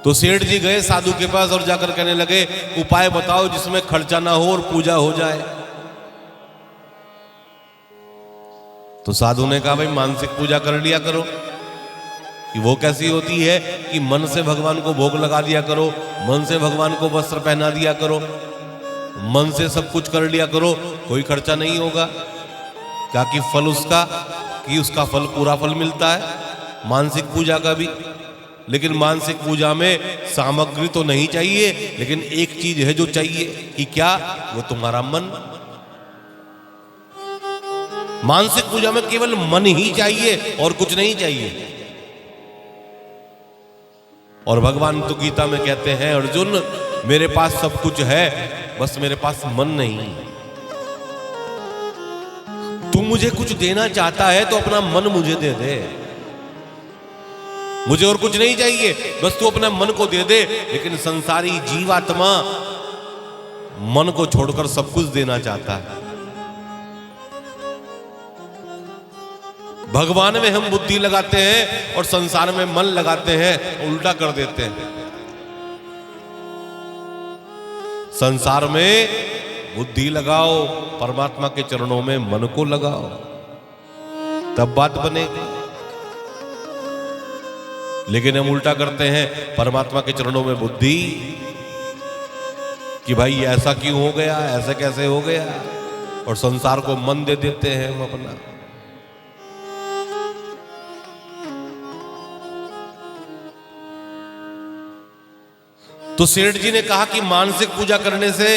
तो सेठ जी गए साधु के पास और जाकर कहने लगे, उपाय बताओ जिसमें खर्चा ना हो और पूजा हो जाए। तो साधु ने कहा, भाई मानसिक पूजा कर लिया करो। कि वो कैसी होती है कि मन से भगवान को भोग लगा दिया करो, मन से भगवान को वस्त्र पहना दिया करो, मन से सब कुछ कर लिया करो, कोई खर्चा नहीं होगा। क्या कि फल उसका फल पूरा फल मिलता है, मानसिक पूजा का भी। लेकिन मानसिक पूजा में सामग्री तो नहीं चाहिए, लेकिन एक चीज है जो चाहिए, कि क्या? वो तुम्हारा मन। मानसिक पूजा में केवल मन ही चाहिए और कुछ नहीं चाहिए। और भगवान तो गीता में कहते हैं, अर्जुन मेरे पास सब कुछ है, बस मेरे पास मन नहीं। तू मुझे कुछ देना चाहता है तो अपना मन मुझे दे दे, मुझे और कुछ नहीं चाहिए, बस तू अपना मन को दे दे। लेकिन संसारी जीवात्मा मन को छोड़कर सब कुछ देना चाहता है। भगवान में हम बुद्धि लगाते हैं और संसार में मन लगाते हैं, उल्टा कर देते हैं। संसार में बुद्धि लगाओ, परमात्मा के चरणों में मन को लगाओ, तब बात बनेगी। लेकिन हम उल्टा करते हैं, परमात्मा के चरणों में बुद्धि कि भाई ऐसा क्यों हो गया, ऐसा कैसे हो गया, और संसार को मन दे देते हैं हम अपना। तो सेठ जी ने कहा कि मानसिक पूजा करने से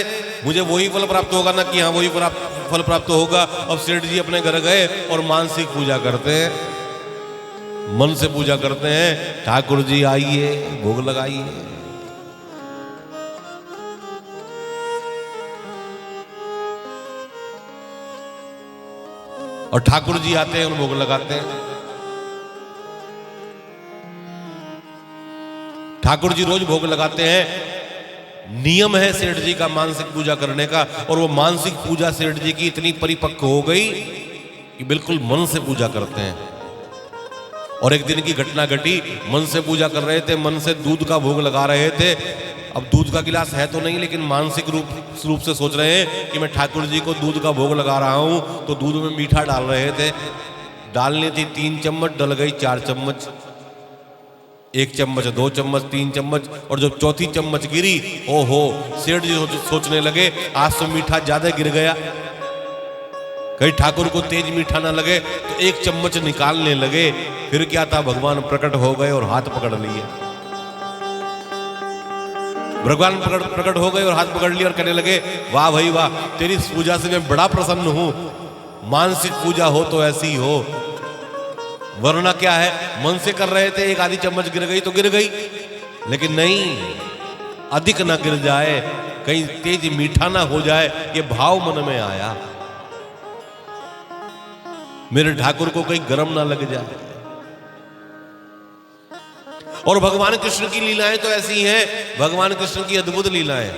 मुझे वही फल प्राप्त होगा ना, कि हाँ वही फल प्राप्त होगा। अब सेठ जी अपने घर गए और मानसिक पूजा करते हैं, मन से पूजा करते हैं। ठाकुर जी आइए, भोग लगाइए। और ठाकुर जी आते हैं और भोग लगाते हैं। ठाकुर जी रोज भोग लगाते हैं। नियम है सेठ जी का मानसिक पूजा करने का, और वो मानसिक पूजा सेठ जी की इतनी परिपक्व हो गई कि बिल्कुल मन से पूजा करते हैं। और एक दिन की घटना घटी, मन से पूजा कर रहे थे, मन से दूध का भोग लगा रहे थे। अब दूध का गिलास है तो नहीं, लेकिन मानसिक रूप से सोच रहे हैं कि मैं ठाकुर जी को दूध का भोग लगा रहा हूं। तो दूध में मीठा डाल रहे थे, डालनी थी 3 चम्मच, डल गई 4 चम्मच, 1 चम्मच, 2 चम्मच, 3 चम्मच, और जब चौथी चम्मच गिरी, ओहो, सेठ जी सोचने लगे आज तो मीठा ज्यादा गिर गया, कहीं ठाकुर को तेज मीठा ना लगे। तो 1 चम्मच निकालने लगे। फिर क्या था, भगवान प्रकट हो गए और हाथ पकड़ लिए। भगवान प्रकट हो गए और हाथ पकड़ लिए और कहने लगे, वाह भाई वाह, तेरी इस पूजा से मैं बड़ा प्रसन्न हूं। मानसिक पूजा हो तो ऐसी हो, वरना क्या है, मन से कर रहे थे, 1 आधी चम्मच गिर गई तो गिर गई, लेकिन नहीं, अधिक ना गिर जाए, कहीं तेज मीठा ना हो जाए, ये भाव मन में आया। मेरे ठाकुर को कहीं गरम ना लग जाए। और भगवान कृष्ण की लीलाएं तो ऐसी हैं, भगवान कृष्ण की अद्भुत लीलाएं।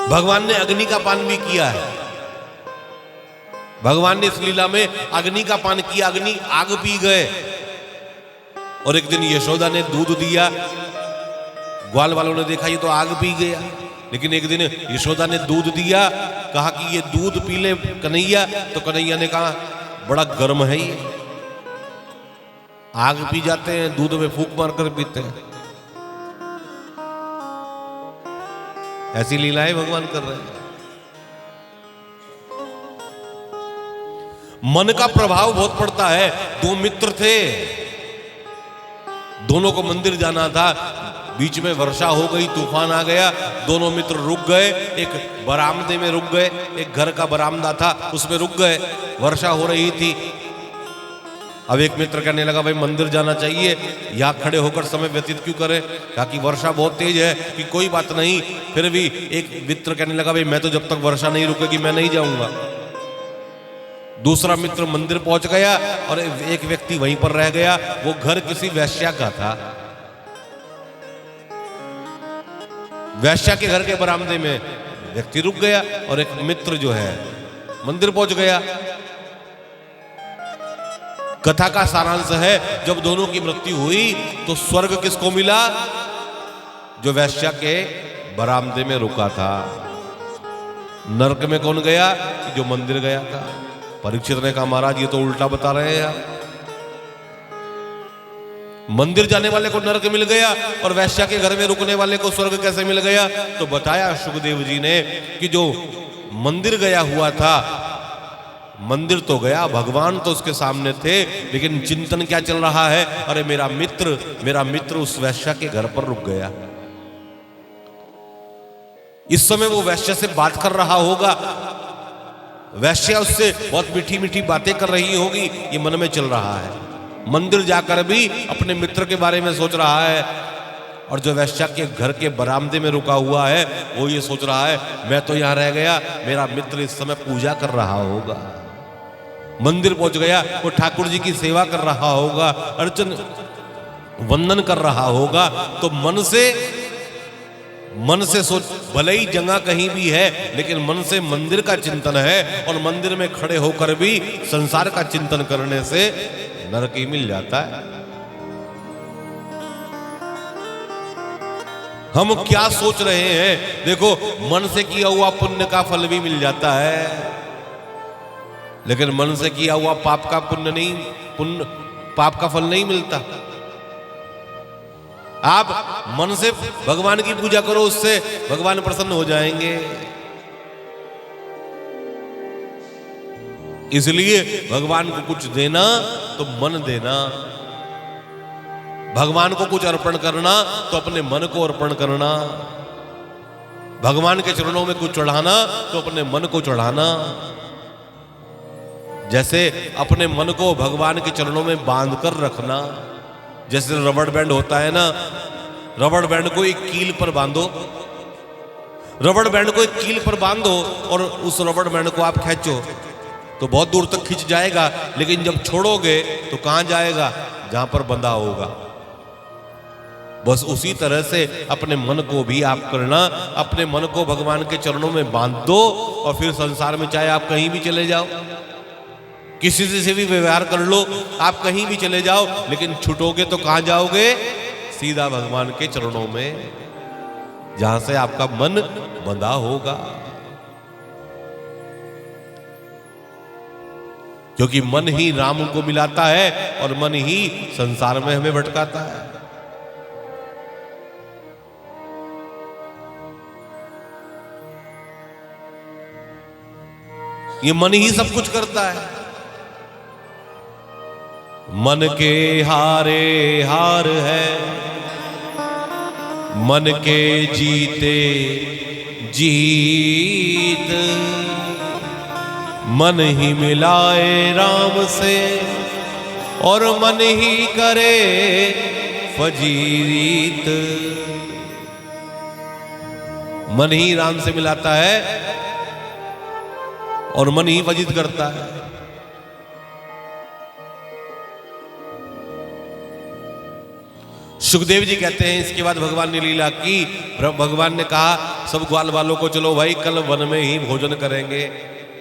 भगवान ने अग्नि का पान भी किया है। भगवान ने इस लीला में अग्नि का पान किया, अग्नि आग पी गए। और एक दिन यशोदा ने दूध दिया, ग्वाल वालों ने देखा ये तो आग पी गया। लेकिन एक दिन यशोदा ने दूध दिया, कहा कि ये दूध पी ले कन्हैया, तो कन्हैया ने कहा बड़ा गर्म है ये, आग पी जाते हैं, दूध में फूंक मारकर पीते हैं। ऐसी लीलाएं भगवान कर रहे हैं। मन का प्रभाव बहुत पड़ता है। 2 मित्र थे, दोनों को मंदिर जाना था, बीच में वर्षा हो गई, तूफान आ गया, दोनों मित्र रुक गए। एक बरामदे में रुक गए, एक घर का बरामदा था उसमें रुक गए, वर्षा हो रही थी। अब एक मित्र कहने लगा, भाई मंदिर जाना चाहिए, यहां खड़े होकर समय व्यतीत क्यों करें, ताकि वर्षा बहुत तेज है। कि कोई बात नहीं। फिर भी एक मित्र कहने लगा, भाई मैं तो जब तक वर्षा नहीं रुकेगी मैं नहीं जाऊंगा। दूसरा मित्र मंदिर पहुंच गया और एक व्यक्ति वहीं पर रह गया। वो घर किसी वैश्या का था। वैश्या के घर के बरामदे में व्यक्ति रुक गया और एक मित्र जो है मंदिर पहुंच गया। कथा का सारांश है, जब दोनों की मृत्यु हुई तो स्वर्ग किसको मिला? जो वैश्या के बरामदे में रुका था। नरक में कौन गया? जो मंदिर गया था। परीक्षित ने कहा महाराज ये तो उल्टा बता रहे हैं आप, मंदिर जाने वाले को नरक मिल गया और वैश्या के घर में रुकने वाले को स्वर्ग कैसे मिल गया? तो बताया सुखदेव जी ने कि जो मंदिर गया हुआ था, मंदिर तो गया, भगवान तो उसके सामने थे, लेकिन चिंतन क्या चल रहा है? अरे मेरा मित्र उस वैश्या के घर पर रुक गया। इस समय वो वैश्या से बात कर रहा होगा, वैश्या उससे बहुत मीठी मीठी बातें कर रही होगी, ये मन में चल रहा है। मंदिर जाकर भी अपने मित्र के बारे में सोच रहा है, और जो वैश्या के घर के बरामदे में रुका हुआ है वो ये सोच रहा है मैं तो यहां रह गया, मेरा मित्र इस समय पूजा कर रहा होगा। मंदिर पहुंच गया, वो ठाकुर जी की सेवा कर रहा होगा, अर्चन वंदन कर रहा होगा। तो मन से सोच, भले ही जगह कहीं भी है लेकिन मन से मंदिर का चिंतन है, और मंदिर में खड़े होकर भी संसार का चिंतन करने से नरक ही मिल जाता है। हम क्या सोच रहे हैं? देखो, मन से किया हुआ पुण्य का फल भी मिल जाता है, लेकिन मन से किया हुआ पाप का फल नहीं मिलता। आप मन से भगवान की पूजा करो, उससे भगवान प्रसन्न हो जाएंगे। इसलिए भगवान को कुछ देना तो मन देना, भगवान को कुछ अर्पण करना तो अपने मन को अर्पण करना, भगवान के चरणों में कुछ चढ़ाना तो अपने मन को चढ़ाना। जैसे अपने मन को भगवान के चरणों में बांध कर रखना, जैसे रबड़ बैंड होता है ना, रबड़ बैंड को एक कील पर बांधो, रबड़ बैंड को एक कील पर बांधो और उस रबड़ बैंड को आप खींचो तो बहुत दूर तक खिंच जाएगा, लेकिन जब छोड़ोगे तो कहां जाएगा? जहां पर बंधा होगा। बस उसी तरह से अपने मन को भी आप करना, अपने मन को भगवान के चरणों में बांध दो, और फिर संसार में चाहे आप कहीं भी चले जाओ, किसी से भी व्यवहार कर लो, आप कहीं भी चले जाओ, लेकिन छूटोगे तो कहां जाओगे? सीधा भगवान के चरणों में, जहां से आपका मन बंधा होगा। क्योंकि मन ही राम को मिलाता है और मन ही संसार में हमें भटकाता है। ये मन ही सब कुछ करता है। मन के हारे हार है, मन के जीते जीत, मन ही मिलाए राम से और मन ही करे फजीरीत। मन ही राम से मिलाता है और मन ही फजीत करता है। सुखदेव जी कहते हैं इसके बाद भगवान ने लीला की। भगवान ने कहा सब ग्वाल वालों को चलो भाई, कल वन में ही भोजन करेंगे,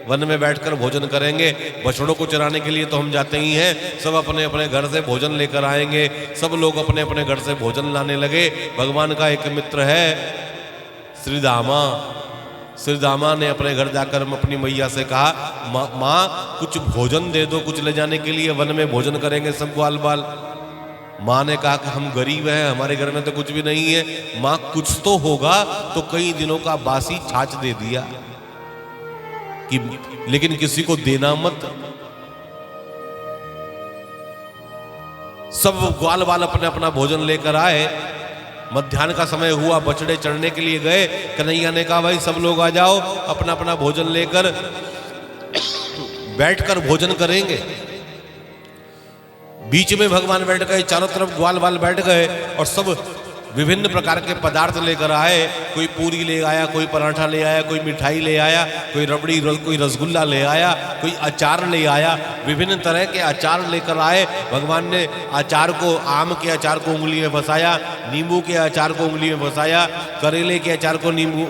वन में बैठकर भोजन करेंगे। बछड़ों को चराने के लिए तो हम जाते ही हैं, सब अपने अपने घर से भोजन लेकर आएंगे। सब लोग अपने अपने घर से भोजन लाने लगे। भगवान का एक मित्र है श्रीदामा। श्रीदामा ने अपने घर जाकर अपनी मैया से कहा माँ कुछ भोजन दे दो, कुछ ले जाने के लिए, वन में भोजन करेंगे सब ग्वाल बाल। माँ ने कहा कि हम गरीब हैं, हमारे घर में तो कुछ भी नहीं है। माँ कुछ तो होगा, तो कई दिनों का बासी छाछ दे दिया कि लेकिन किसी को देना मत। सब ग्वाल बाल अपने अपना भोजन लेकर आए। मध्याह्न का समय हुआ, बछड़े चढ़ने के लिए गए। कन्हैया ने कहा भाई सब लोग आ जाओ, अपना अपना भोजन लेकर बैठकर भोजन करेंगे। बीच में भगवान बैठ गए, चारों तरफ ग्वाल बाल बैठ गए और सब विभिन्न प्रकार के पदार्थ लेकर आए। कोई पूरी ले आया, कोई पराठा ले आया, कोई मिठाई ले आया, कोई रबड़ी, कोई रसगुल्ला ले आया, कोई अचार ले आया। विभिन्न तरह के अचार लेकर आए। भगवान ने अचार को, आम के अचार को उंगली में फंसाया, नींबू के अचार को उंगली में फंसाया, करेले के अचार को नींबू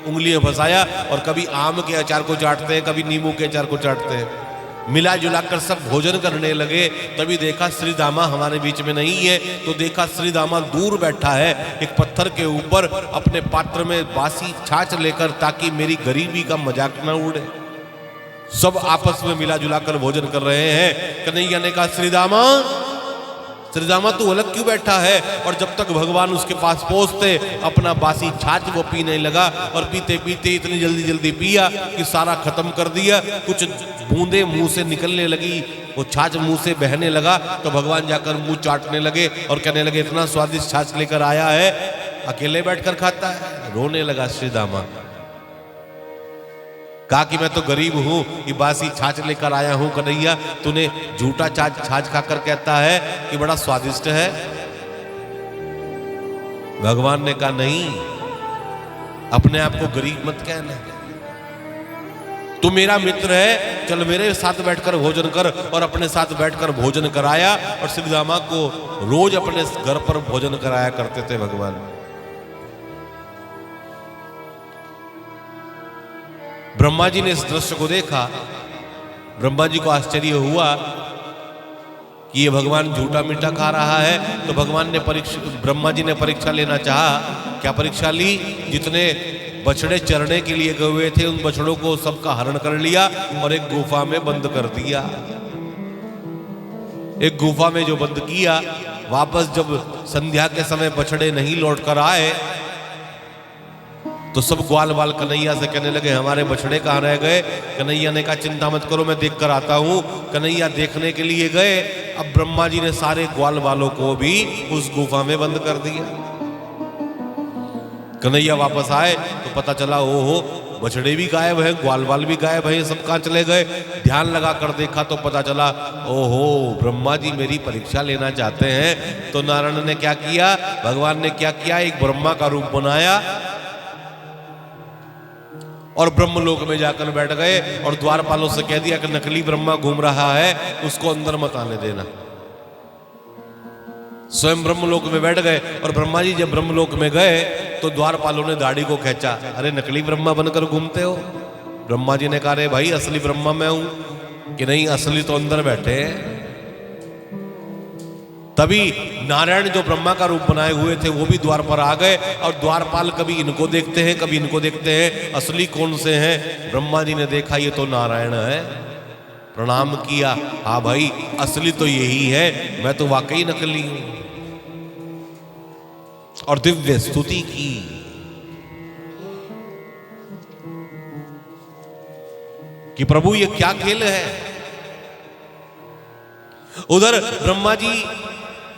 उंगली में फंसाया, और कभी आम के अचार को चाटते हैं, कभी नींबू के अचार को चाटते हैं। मिला जुलाकर सब भोजन करने लगे। तभी देखा श्री दामा हमारे बीच में नहीं है, तो देखा श्री दामा दूर बैठा है एक पत्थर के ऊपर अपने पात्र में बासी छाछ लेकर, ताकि मेरी गरीबी का मजाक न उड़े। सब आपस में मिला जुलाकर भोजन कर रहे हैं। कन्हैया ने कहा श्री दामा तू अलग क्यों बैठा है? और जब तक भगवान उसके पास पहुंचते अपना बासी छाछ वो पीने लगा, और पीते पीते इतनी जल्दी जल्दी पिया कि सारा खत्म कर दिया। कुछ बूंदे मुंह से निकलने लगी, वो छाछ मुंह से बहने लगा, तो भगवान जाकर मुंह चाटने लगे और कहने लगे इतना स्वादिष्ट छाछ लेकर आया है, अकेले बैठकर खाता है। रोने लगा श्री दामा, कहा कि मैं तो गरीब हूं, ये बासी छाछ लेकर आया हूं कन्हैया, तूने झूठा छाछ खाकर कहता है कि बड़ा स्वादिष्ट है। भगवान ने कहा नहीं, अपने आप को गरीब मत कहना, तू मेरा मित्र है, चल मेरे साथ बैठकर भोजन कर। और अपने साथ बैठकर भोजन कराया, और श्री दामा को रोज अपने घर पर भोजन कराया करते थे भगवान। ब्रह्मा जी ने इस दृश्य को देखा। ब्रह्मा जी को आश्चर्य हुआ कि ये भगवान झूठा मीठा खा रहा है। तो ब्रह्मा जी ने परीक्षा लेना चाहा। क्या परीक्षा ली? जितने बछड़े चरने के लिए गए हुए थे उन बछड़ों को सबका हरण कर लिया और एक गुफा में बंद कर दिया। एक गुफा में जो बंद किया, वापस जब संध्या के समय बछड़े नहीं लौट कर आए तो सब ग्वाल बाल कन्हैया से कहने लगे हमारे बछड़े कहाँ रह गए? कन्हैया ने कहा चिंता मत करो, मैं देख कर आता हूं। कन्हैया देखने के लिए गए। अब ब्रह्मा जी ने सारे ग्वाल बालों को भी उस गुफा में बंद कर दिया। कन्हैया वापस आए तो पता चला ओहो, बछड़े भी गायब हैं, ग्वाल बाल भी गायब हैं, सब कहाँ चले गए? ध्यान लगा कर देखा तो पता चला ओहो, ब्रह्मा जी मेरी परीक्षा लेना चाहते हैं। तो नारायण ने क्या किया, भगवान ने क्या किया, एक ब्रह्मा का रूप बनाया और ब्रह्मलोक में जाकर बैठ गए और द्वारपालों से कह दिया कि नकली ब्रह्मा घूम रहा है, उसको अंदर मत आने देना। स्वयं ब्रह्मलोक में बैठ गए। और ब्रह्मा जी जब ब्रह्मलोक में गए तो द्वारपालों ने दाढ़ी को खींचा, अरे नकली ब्रह्मा बनकर घूमते हो? ब्रह्मा जी ने कहा अरे भाई असली ब्रह्मा मैं हूं। कि नहीं, असली तो अंदर बैठे हैं। तभी नारायण जो ब्रह्मा का रूप बनाए हुए थे वो भी द्वार पर आ गए। और द्वारपाल कभी इनको देखते हैं कभी इनको देखते हैं, असली कौन से हैं? ब्रह्मा जी ने देखा ये तो नारायण है, प्रणाम किया, हाँ भाई असली तो यही है, मैं तो वाकई नकली हूं। और दिव्य स्तुति की। कि प्रभु ये क्या खेल है। उधर ब्रह्मा जी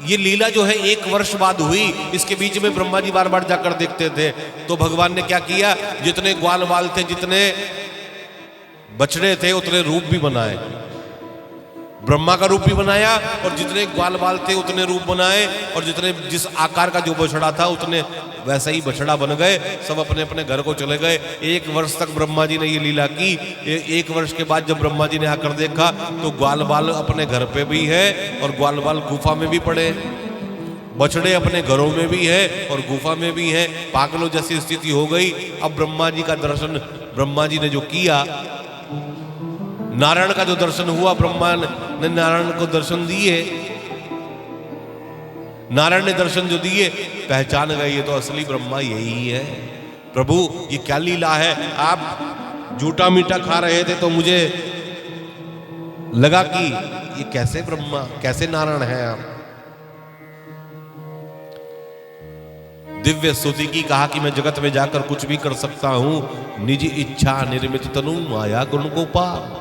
ये लीला जो है 1 वर्ष बाद हुई, इसके बीच में ब्रह्मा जी बार बार जाकर देखते थे। तो भगवान ने क्या किया, जितने ग्वाल बाल थे, जितने बछड़े थे, उतने रूप भी बनाए। ब्रह्मा का रूप भी बनाया और जितने ग्वाल बाल थे उतने रूप बनाए, और जिस आकार का जो बछड़ा था उतने वैसा ही बछड़ा बन गए। सब अपने अपने घर को चले गए। 1 वर्ष तक ब्रह्मा जी ने ये लीला की। 1 वर्ष के बाद जब ब्रह्मा जी ने आकर देखा तो ग्वाल बाल अपने घर पे भी है और ग्वाल बाल गुफा में भी पड़े, बछड़े अपने घरों में भी है और गुफा में भी है। पागलों जैसी स्थिति हो गई। अब ब्रह्मा जी का दर्शन ब्रह्मा जी ने जो किया, नारायण का जो दर्शन हुआ, ब्रह्मा ने नारायण को दर्शन दिए। नारायण ने दर्शन जो दिए, पहचान गए ये तो असली ब्रह्मा यही है। प्रभु ये क्या लीला है, आप झूठा मीठा खा रहे थे तो मुझे लगा कि ये कैसे ब्रह्मा कैसे नारायण है आप। दिव्य स्तुति की। कहा कि मैं जगत में जाकर कुछ भी कर सकता हूं, निज इच्छा निर्मित तनु माया गुण गोपाल।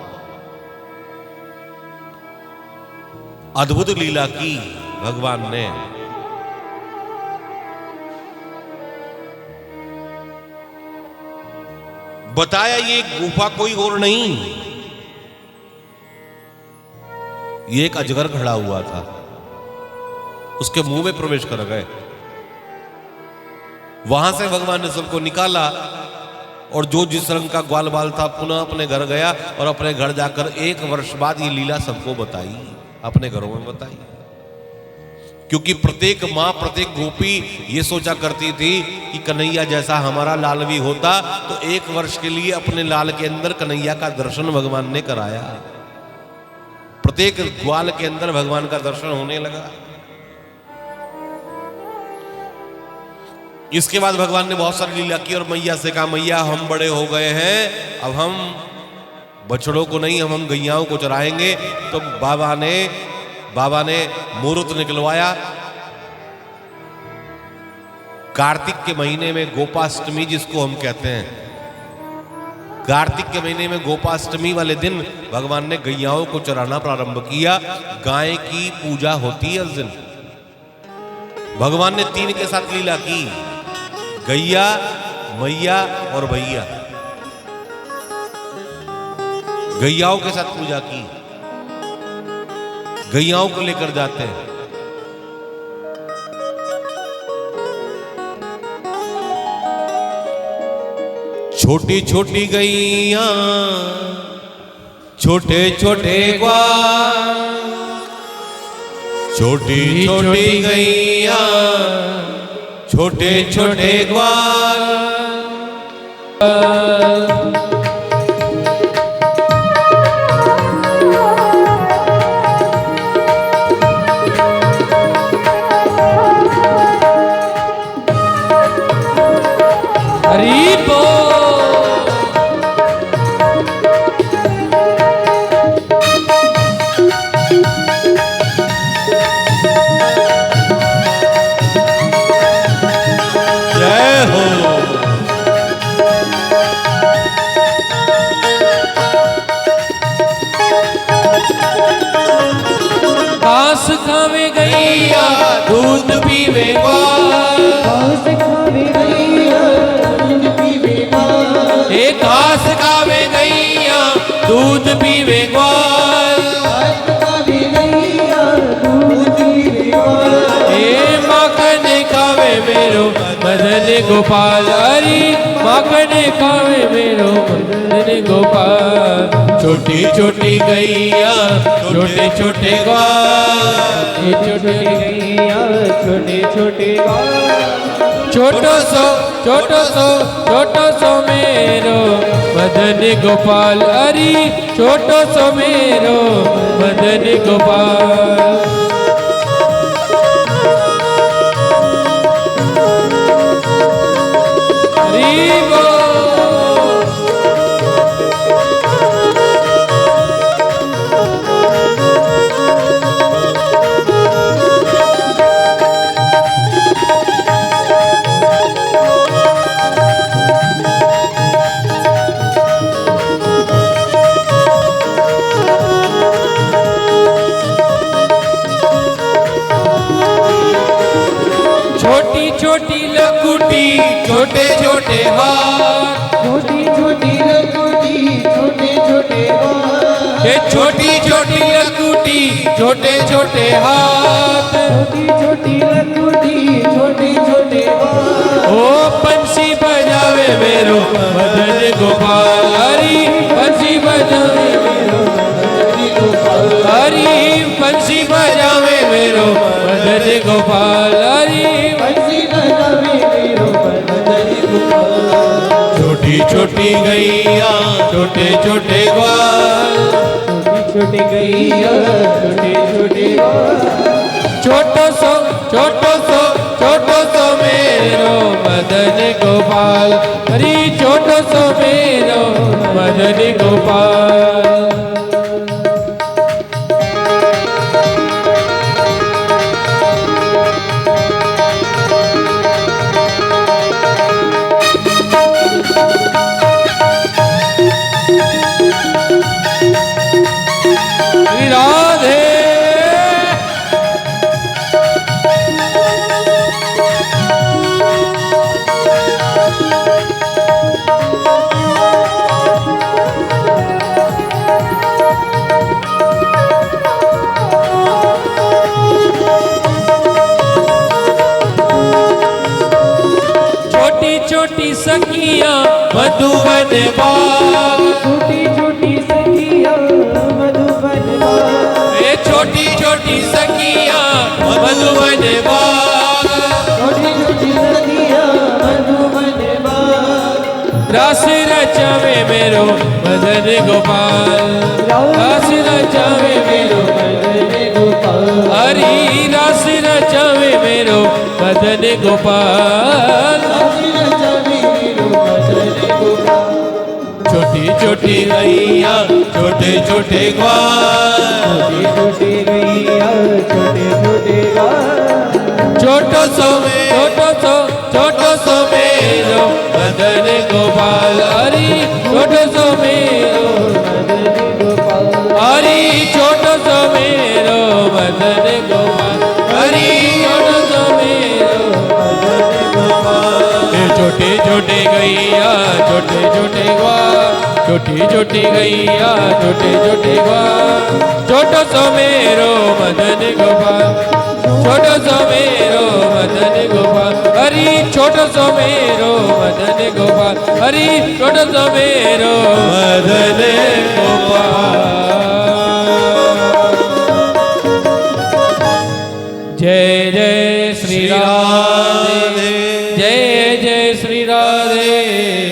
अद्भुत लीला की भगवान ने। बताया ये गुफा कोई और नहीं, ये एक अजगर खड़ा हुआ था, उसके मुंह में प्रवेश कर गए। वहां से भगवान ने सबको निकाला और जो जिस रंग का ग्वाल बाल था पुनः अपने घर गया और अपने घर जाकर 1 वर्ष बाद ये लीला सबको बताई, अपने घरों में बताई। क्योंकि प्रत्येक माँ प्रत्येक गोपी ये सोचा करती थी कि कन्हैया जैसा हमारा लाल भी होता तो 1 वर्ष के लिए अपने लाल के अंदर कन्हैया का दर्शन भगवान ने कराया। प्रत्येक ग्वाल के अंदर भगवान का दर्शन होने लगा। इसके बाद भगवान ने बहुत सारी लीला की और मैया से कहा, मैया हम बड़े हो गए हैं, अब हम बछड़ों को नहीं, हम गैयाओं को चराएंगे। तो बाबा ने मुहूर्त निकलवाया। कार्तिक के महीने में गोपाष्टमी जिसको हम कहते हैं, कार्तिक के महीने में गोपाष्टमी वाले दिन भगवान ने गैयाओं को चराना प्रारंभ किया। गाय की पूजा होती है उस दिन। भगवान ने 3 के साथ लीला की, गैया, मैया और भैया। गैयाओं के साथ पूजा की, गैयाओं को लेकर जाते हैं। छोटी छोटी गैया, छोटे छोटे ग्वाल, छोटी छोटी गैया, छोटे छोटे ग्वाल। हरि बोल। जय हो। घास खावे गैया, दूध पीवे ग्वाल। घास खावे गैया, दूध पीवे ग्वाल। हे घास खावे गैया, दूध पीवे ग्वाल। घास खावे गैया, दूध पीवे ग्वाल। हे माखन खावे मेरो मदन गोपाल। हरि माखन खावे मेरो मदन गोपाल। छोटी छोटी गैया, छोटे छोटे ग्वाल। छोटे गैया, छोटे छोटे ग्वाल। छोटो सो मेरो मदन गोपाल। हरि छोटो सो मेरो मदन गोपाल। हरि बोल। छोटी छोटी लकुटी, छोटे छोटे हाथ। छोटी छोटी लकुटी, छोटे छोटे ग्वाल। ये छोटी छोटी लकुटी, छोटे छोटे हाथ। छोटी छोटी लकुटी, छोटे छोटे ग्वाल। ओ पंछी बजावे मेरो मदन गोपाल। हरि पंछी बजावे मेरो मदन गोपाल। हरि पंछी बजावे मेरो मदन गोपाल। हरि पंछी बजावे मेरो मदन गोपाल। छोटी छोटी गैया, छोटे छोटे ग्वाल। छोटी गैया, छोटे छोटे ग्वाल। छोटो सो मेरो मदन गोपाल। हरि छोटो सो मेरो मदन गोपाल। राधे। छोटी छोटी सखियां मधुबन बाग। छोटी छोटी सखियां मधुबन बाग। ये छोटी छोटी सखियां मधुबन बाग। छोटी छोटी सखियां मधुबन बाग। रस रचवे मेरो मदन गोपाल रास रचावे मेरो मदन गोपाल हरि रास रचावे मेरो मदन गोपाल छोटी छोटी गैया छोटे छोटे ग्वाल छोटे गैया छोटे छोटे छोटो सो मेरो मदन गोपाल हरि छोटो सो मेरो हरि छोटो सो मेरो मदन गोपाल हरि छोटो सो मेरो मदन गोपाल छोटे छोटे गैया छोटे छोटे ग्वाल छोटी छोटी गैया छोटे छोटे ग्वाल छोटो सो मेरो मदन गोपाल छोटो सो मेरो मदन गोपाल हरि छोटो सो मेरो मदन गोपाल हरि छोटो सो मेरो मदन गोपाल जय जय श्री राम जय जय श्री राम